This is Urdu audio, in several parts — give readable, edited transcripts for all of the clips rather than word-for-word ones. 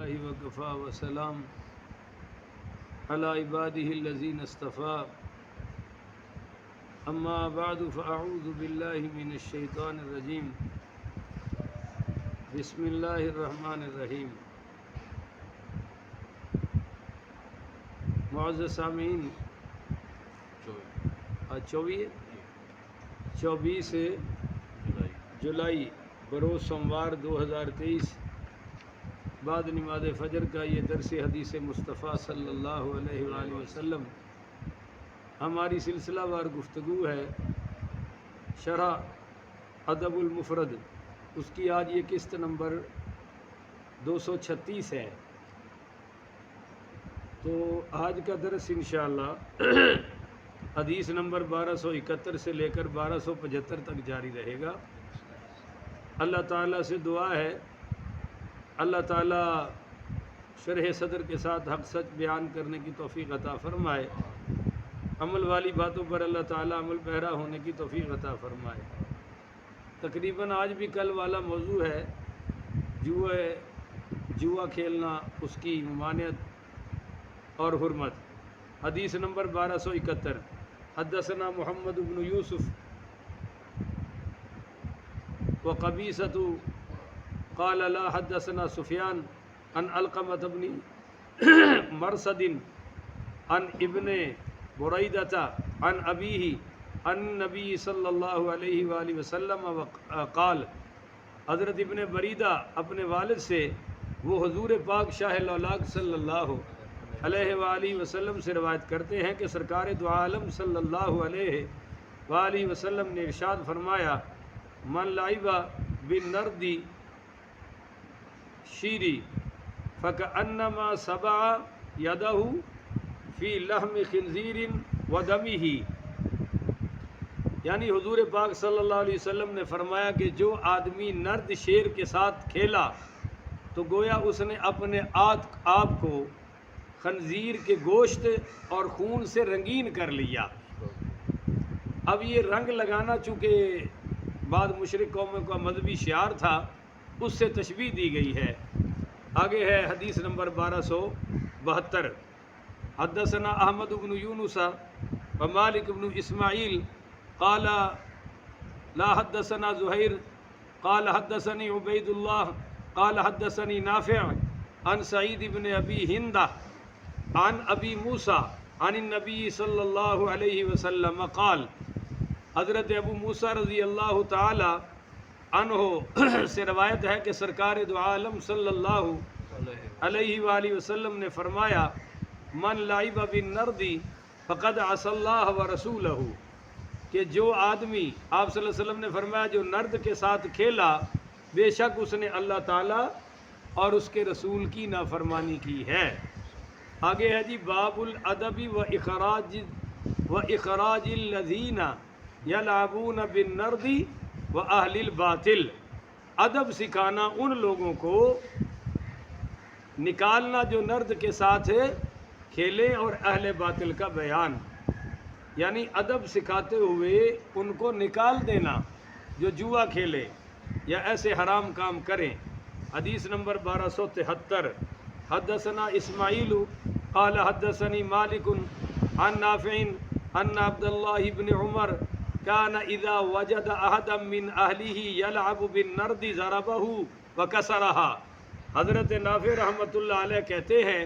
لله وكفى وسلام على عباده الذين اصطفى أما بعد فأعوذ بالله من الشيطان الرجيم بسم الله الرحمن الرحيم. معزز سامعین، آج 24 جولائی بروز سوموار 2023 بعد نماز فجر کا یہ درس حدیث مصطفیٰ صلی اللہ علیہ وآلہ وسلم ہماری سلسلہ وار گفتگو ہے شرح ادب المفرد. اس کی آج یہ قسط نمبر 236 ہے. تو آج کا درس انشاءاللہ حدیث نمبر 1271 سے لے کر 1275 تک جاری رہے گا. اللہ تعالیٰ سے دعا ہے اللہ تعالیٰ شرح صدر کے ساتھ حق سچ بیان کرنے کی توفیق عطا فرمائے. عمل والی باتوں پر اللہ تعالیٰ عمل پیرا ہونے کی توفیق عطا فرمائے. تقریباً آج بھی کل والا موضوع ہے جوا کھیلنا، اس کی ممانعت اور حرمت. حدیث نمبر 1271. حدثنا محمد بن یوسف وقبیصۃ قال لا حدثنا سفیان عن علقمۃ بن مرصد عن ابن بریدۃ عن ابیہ عن نبی صلی اللہ علیہ وآلہ وسلم قال. حضرت ابن بریدہ اپنے والد سے، وہ حضور پاک شاہ الاولاق صلی اللہ علیہ وآلہ وسلم سے روایت کرتے ہیں کہ سرکار دو عالم صلی اللہ علیہ وآلہ وسلم نے ارشاد فرمایا: من لعب بالنرد شیری فکأنما سبع یدہ فی لحم خنزیر ودمہ. یعنی حضور پاک صلی اللہ علیہ وسلم نے فرمایا کہ جو آدمی نرد شیر کے ساتھ کھیلا تو گویا اس نے اپنے آپ کو خنزیر کے گوشت اور خون سے رنگین کر لیا. اب یہ رنگ لگانا چونکہ بعض مشرک قوموں کا مذہبی شعار تھا، اس سے تشبیہ دی گئی ہے. آگے ہے حدیث نمبر 1272. حدثنا احمد بن یونس ومالک بن اسماعیل قال لا حدثنا زہیر قال حدثني عبید اللہ قال حدثني نافع عن سعید بن ابی ہندہ عن ابی موسیٰ عن النبی صلی اللہ علیہ وسلم قال. حضرت ابو موسیٰ رضی اللہ تعالی عنہ سے روایت ہے کہ سرکار دو عالم صلی اللہ علیہ وآلہ وسلم نے فرمایا: من لعب بالنرد فقد عصى اللہ ورسولہ. کہ جو آدمی، آپ صلی اللہ علیہ وسلم نے فرمایا، جو نرد کے ساتھ کھیلا بے شک اس نے اللہ تعالیٰ اور اس کے رسول کی نافرمانی کی ہے. آگے ہے جی باب الادب و اخراج الذین یلعبون بالنرد و اہل الباطل. ادب سکھانا ان لوگوں کو نکالنا جو نرد کے ساتھ کھیلے، اور اہل باطل کا بیان. یعنی ادب سکھاتے ہوئے ان کو نکال دینا جو جوا کھیلے یا ایسے حرام کام کریں. حدیث نمبر 1273. حدثنا اسماعیل قال حدثني مالک عن نافع ان عبد اللہ بن عمر كان اذا وجد احدا من اہلہ یلعب بالنرد ضربہ وکسرہا. حضرت نافع رحمۃ اللہ علیہ کہتے ہیں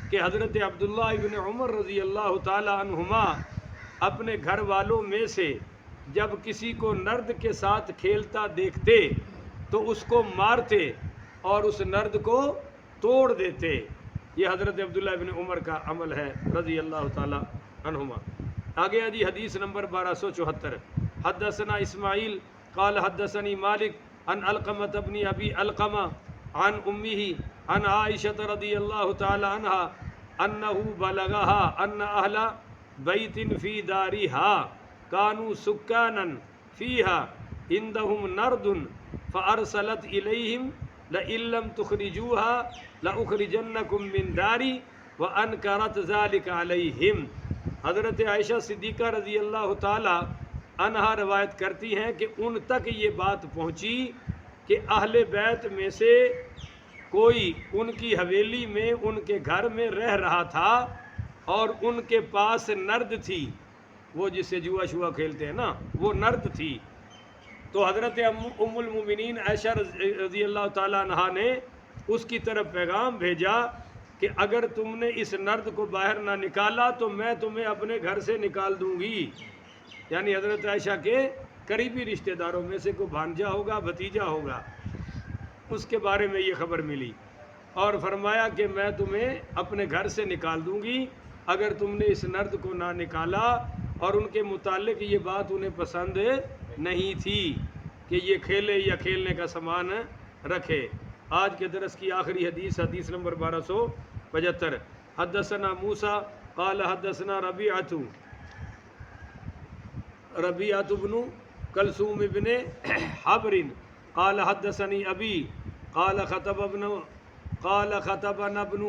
کہ حضرت عبداللہ بن عمر رضی اللہ تعالی عنہما اپنے گھر والوں میں سے جب کسی کو نرد کے ساتھ کھیلتا دیکھتے تو اس کو مارتے اور اس نرد کو توڑ دیتے. یہ حضرت عبداللہ بن عمر کا عمل ہے رضی اللہ تعالی عنہما. آگے جی حدیث نمبر 1274. حدثنا اسماعیل قال حدثني مالک عن علقمۃ بن ابی علقمہ عن امہ عن عائشہ رضی اللہ تعالی عنہا انہ بلغہا ان اہل بیت فی دارہا کانوا سکانا فیہا عندہم نرد فارسلت الیہم لئن لم تخرجوها لأخرجنکم من داری وانکرت ذلک علیہم. حضرت عائشہ صدیقہ رضی اللہ تعالی عنہا روایت کرتی ہیں کہ ان تک یہ بات پہنچی کہ اہل بیت میں سے کوئی ان کی حویلی میں ان کے گھر میں رہ رہا تھا اور ان کے پاس نرد تھی، وہ جس سے جوا شوا کھیلتے ہیں نا، وہ نرد تھی، تو حضرت ام المومنین عائشہ رضی اللہ تعالیٰ عنہا نے اس کی طرف پیغام بھیجا کہ اگر تم نے اس نرد کو باہر نہ نکالا تو میں تمہیں اپنے گھر سے نکال دوں گی. یعنی حضرت عائشہ کے قریبی رشتہ داروں میں سے کوئی بھانجا ہوگا، بھتیجا ہوگا، اس کے بارے میں یہ خبر ملی اور فرمایا کہ میں تمہیں اپنے گھر سے نکال دوں گی اگر تم نے اس نرد کو نہ نکالا. اور ان کے متعلق یہ بات انہیں پسند نہیں تھی کہ یہ کھیلے یا کھیلنے کا سامان رکھے. آج کے درس کی آخری حدیث، حدیث نمبر 1275. حدثنا موسیٰ قال حدثنا ربیعۃ بن کلثوم بن حبر قال حدثنی ابی قال خطبنا ابن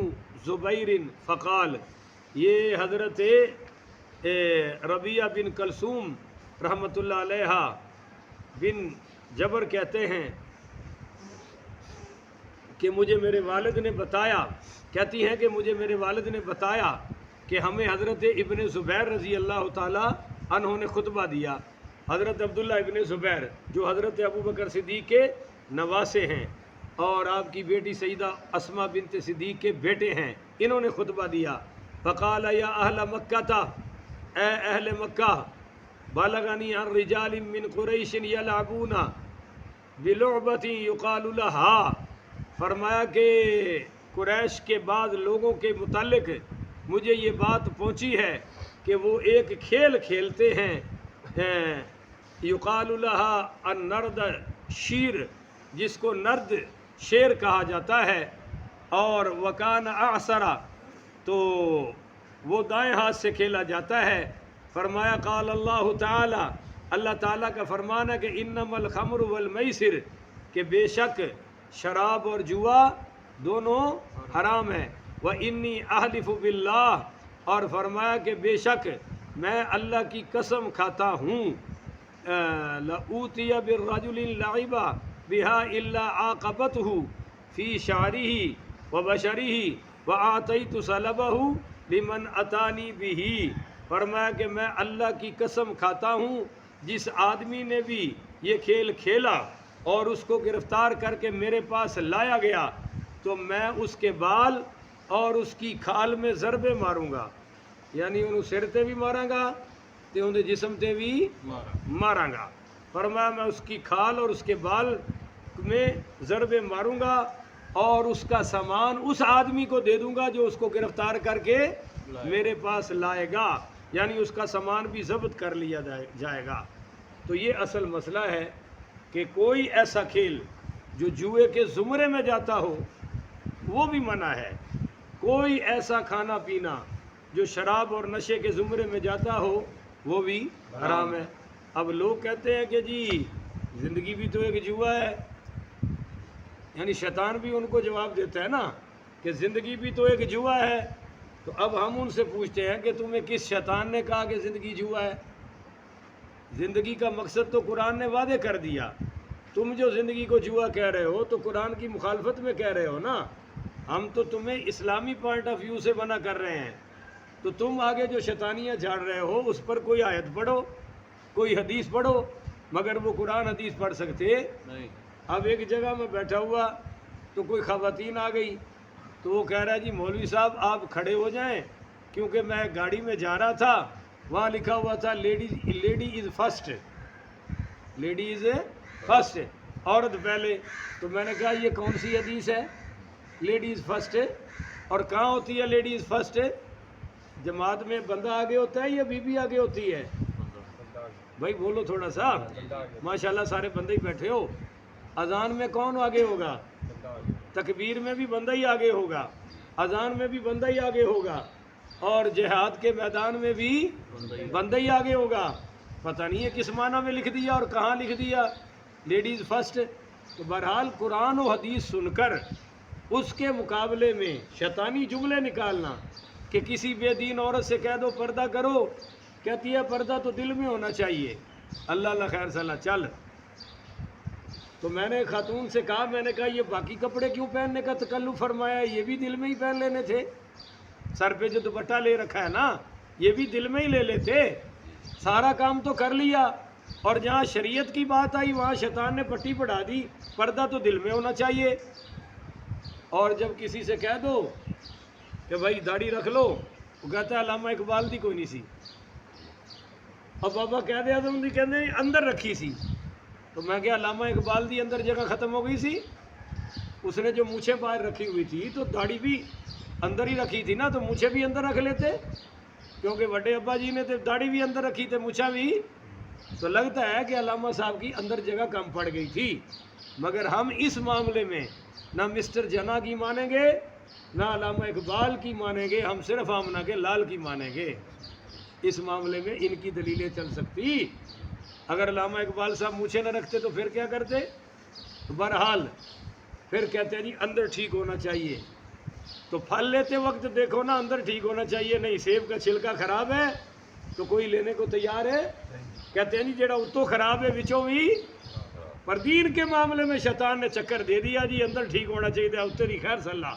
زبیر فقال. یہ حضرت ربیعہ بن کلثوم رحمۃ اللہ علیہ بن جبر کہتے ہیں کہ مجھے میرے والد نے بتایا، کہتی ہیں کہ مجھے میرے والد نے بتایا کہ ہمیں حضرت ابن زبیر رضی اللہ تعالیٰ عنہ نے خطبہ دیا. حضرت عبداللہ ابن زبیر جو حضرت ابو بکر صدیق کے نواسے ہیں اور آپ کی بیٹی سیدہ اسماء بنت صدیق کے بیٹے ہیں، انہوں نے خطبہ دیا. فقال یا اہل مکہ تھا، اے اہل مکہ، بلغنی عن رجال من قریش یلعبون بلعبۃ یقال لها. فرمایا کہ قریش کے بعض لوگوں کے متعلق مجھے یہ بات پہنچی ہے کہ وہ ایک کھیل کھیلتے ہیں، یقال لها النرد شیر، جس کو نرد شیر کہا جاتا ہے، اور وکان اعصرا، تو وہ دائیں ہاتھ سے کھیلا جاتا ہے. فرمایا قال اللہ تعالی، اللہ تعالیٰ کا فرمان ہے کہ انما الخمر والمیسر، کہ بے شک شراب اور جوا دونوں حرام ہیں. وانی احلف باللہ، اور فرمایا کہ بے شک میں اللہ کی قسم کھاتا ہوں، لأوتی بالرجل لعب بها الا عاقبته فی شعره وبشره وآتیت سلبه لمن اتانی به. فرمایا کہ میں اللہ کی قسم کھاتا ہوں، جس آدمی نے بھی یہ کھیل کھیلا اور اس کو گرفتار کر کے میرے پاس لایا گیا تو میں اس کے بال اور اس کی کھال میں ضربے ماروں گا. یعنی انہوں سر تے بھی ماراں گا تے انہوں جسم تے بھی ماراں گا. فرمایا میں اس کی کھال اور اس کے بال میں ضربے ماروں گا اور اس کا سامان اس آدمی کو دے دوں گا جو اس کو گرفتار کر کے میرے پاس لائے گا. یعنی اس کا سامان بھی ضبط کر لیا جائے گا. تو یہ اصل مسئلہ ہے کہ کوئی ایسا کھیل جو جوئے کے زمرے میں جاتا ہو وہ بھی منع ہے، کوئی ایسا کھانا پینا جو شراب اور نشے کے زمرے میں جاتا ہو وہ بھی حرام ہے. اب لوگ کہتے ہیں کہ جی زندگی بھی تو ایک جوا ہے، یعنی شیطان بھی ان کو جواب دیتا ہے نا کہ زندگی بھی تو ایک جوا ہے. تو اب ہم ان سے پوچھتے ہیں کہ تمہیں کس شیطان نے کہا کہ زندگی جوا ہے؟ زندگی کا مقصد تو قرآن نے واضح کر دیا. تم جو زندگی کو جوا کہہ رہے ہو تو قرآن کی مخالفت میں کہہ رہے ہو نا. ہم تو تمہیں اسلامی پوائنٹ آف ویو سے منع کر رہے ہیں، تو تم آگے جو شیطانیاں جھاڑ رہے ہو اس پر کوئی آیت پڑھو، کوئی حدیث پڑھو، مگر وہ قرآن حدیث پڑھ سکتے نہیں. اب ایک جگہ میں بیٹھا ہوا تو کوئی خواتین آ گئی تو وہ کہہ رہا ہے جی مولوی صاحب آپ کھڑے ہو جائیں کیونکہ میں گاڑی میں جا رہا تھا، وہاں لکھا ہوا تھا لیڈی از فرسٹ، لیڈی از فرسٹ، عورت پہلے. تو میں نے کہا یہ کون سی حدیث ہے لیڈی از فرسٹ؟ اور کہاں ہوتی ہے لیڈی از فرسٹ؟ جماعت میں بندہ آگے ہوتا ہے یا بی بی آگے ہوتی ہے؟ بھائی بولو تھوڑا سا، ماشاءاللہ سارے بندے ہی بیٹھے ہو. اذان میں کون آگے ہوگا؟ تکبیر میں بھی بندہ ہی آگے ہوگا، اذان میں بھی بندہ ہی آگے ہوگا، اور جہاد کے میدان میں بھی بندہ ہی آگے ہوگا. پتہ نہیں ہے کس معنی میں لکھ دیا اور کہاں لکھ دیا لیڈیز فرسٹ. تو بہرحال قرآن و حدیث سن کر اس کے مقابلے میں شیطانی جملے نکالنا کہ کسی بے دین عورت سے کہہ دو پردہ کرو، کہتی ہے پردہ تو دل میں ہونا چاہیے. اللہ خیر صلاح چل. تو تو میں نے خاتون سے کہا، میں نے کہا یہ باقی کپڑے کیوں پہننے کا تکلف فرمایا ہے؟ یہ بھی دل میں ہی پہن لینے تھے، سر پہ جو دوپٹہ لے رکھا ہے نا یہ بھی دل میں ہی لے لیتے، سارا کام تو کر لیا، اور جہاں شریعت کی بات آئی وہاں شیطان نے پٹی پڑھا دی، پردہ تو دل میں ہونا چاہیے۔ اور جب کسی سے کہہ دو کہ بھائی داڑھی رکھ لو، وہ کہتا ہے علامہ اقبال دی کوئی نہیں سی، اور بابا قائد اعظم دی کہتے ہیں اندر رکھی سی، تو میں کہا علامہ اقبال دی اندر جگہ ختم ہو گئی سی، اس نے جو مونچھیں باہر رکھی ہوئی تھی تو داڑھی بھی اندر ہی رکھی تھی نا، تو مونچھیں بھی اندر رکھ لیتے، کیونکہ بڑے ابا جی نے تو داڑھی بھی اندر رکھی تھی، مونچھیں بھی، تو لگتا ہے کہ علامہ صاحب کی اندر جگہ کم پڑ گئی تھی۔ مگر ہم اس معاملے میں نہ مسٹر جناح کی مانیں گے نہ علامہ اقبال کی مانیں گے، ہم صرف آمنہ کے لال کی مانیں گے۔ اس معاملے میں ان کی دلیلیں چل سکتی، اگر علامہ اقبال صاحب مونچھیں نہ رکھتے تو پھر کیا کرتے؟ بہرحال پھر کہتے ہیں جی اندر ٹھیک ہونا چاہیے، تو پھل لیتے وقت دیکھو نا اندر ٹھیک ہونا چاہیے، نہیں سیب کا چھلکا خراب ہے تو کوئی لینے کو تیار ہے؟ کہتے ہیں جی جڑا اتو خراب ہے وچوں بھی، پر دین کے معاملے میں شیطان نے چکر دے دیا جی اندر ٹھیک ہونا چاہیے تھا، اتنے دی خیر صلی اللہ،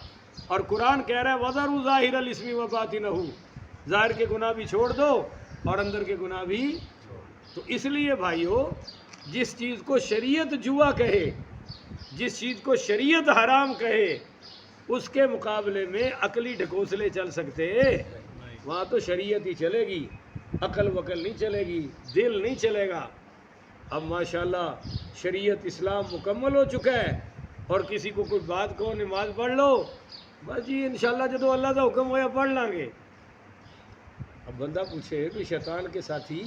اور قرآن کہہ رہا ہے وَذَرُوا ظَاهِرَ الْإِثْمِ وَبَاطِنَهُ، ظاہر کے گناہ بھی چھوڑ دو اور اندر کے گناہ بھی۔ تو اس لیے بھائیو، جس چیز کو شریعت جوا کہے، جس چیز کو شریعت حرام کہے، اس کے مقابلے میں عقلی ڈھکوسلے چل سکتے، وہاں تو شریعت ہی چلے گی، عقل وقل نہیں چلے گی، دل نہیں چلے گا۔ اب ماشاءاللہ شریعت اسلام مکمل ہو چکا ہے، اور کسی کو کوئی بات کہو نماز پڑھ لو، بس جی انشاءاللہ جدو اللہ کا حکم ہویا پڑھ لیں گے۔ اب بندہ پوچھے کہ شیطان کے ساتھی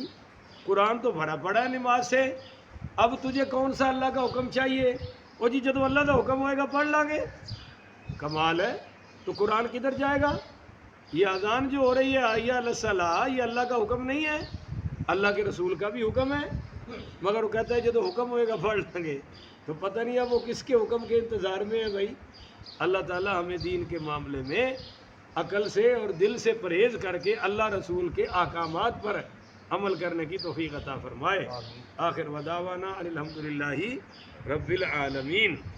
قرآن تو بھرا پڑا ہے نماز سے، اب تجھے کون سا اللہ کا حکم چاہیے؟ او جی جدو اللہ کا حکم ہوئے گا پڑھ لیں گے، کمال ہے، تو قرآن کدھر جائے گا؟ یہ اذان جو ہو رہی ہے حی علی الصلاۃ، یہ اللہ کا حکم نہیں ہے، اللہ کے رسول کا بھی حکم ہے، مگر وہ کہتا ہے جدو حکم ہوئے گا پڑھ لیں گے، تو پتہ نہیں اب وہ کس کے حکم کے انتظار میں ہے بھائی۔ اللہ تعالیٰ ہمیں دین کے معاملے میں عقل سے اور دل سے پرہیز کر کے اللہ رسول کے احکامات پر عمل کرنے کی توفیق عطا فرمائے۔ آخر ودعوانا الحمدللہ رب العالمین۔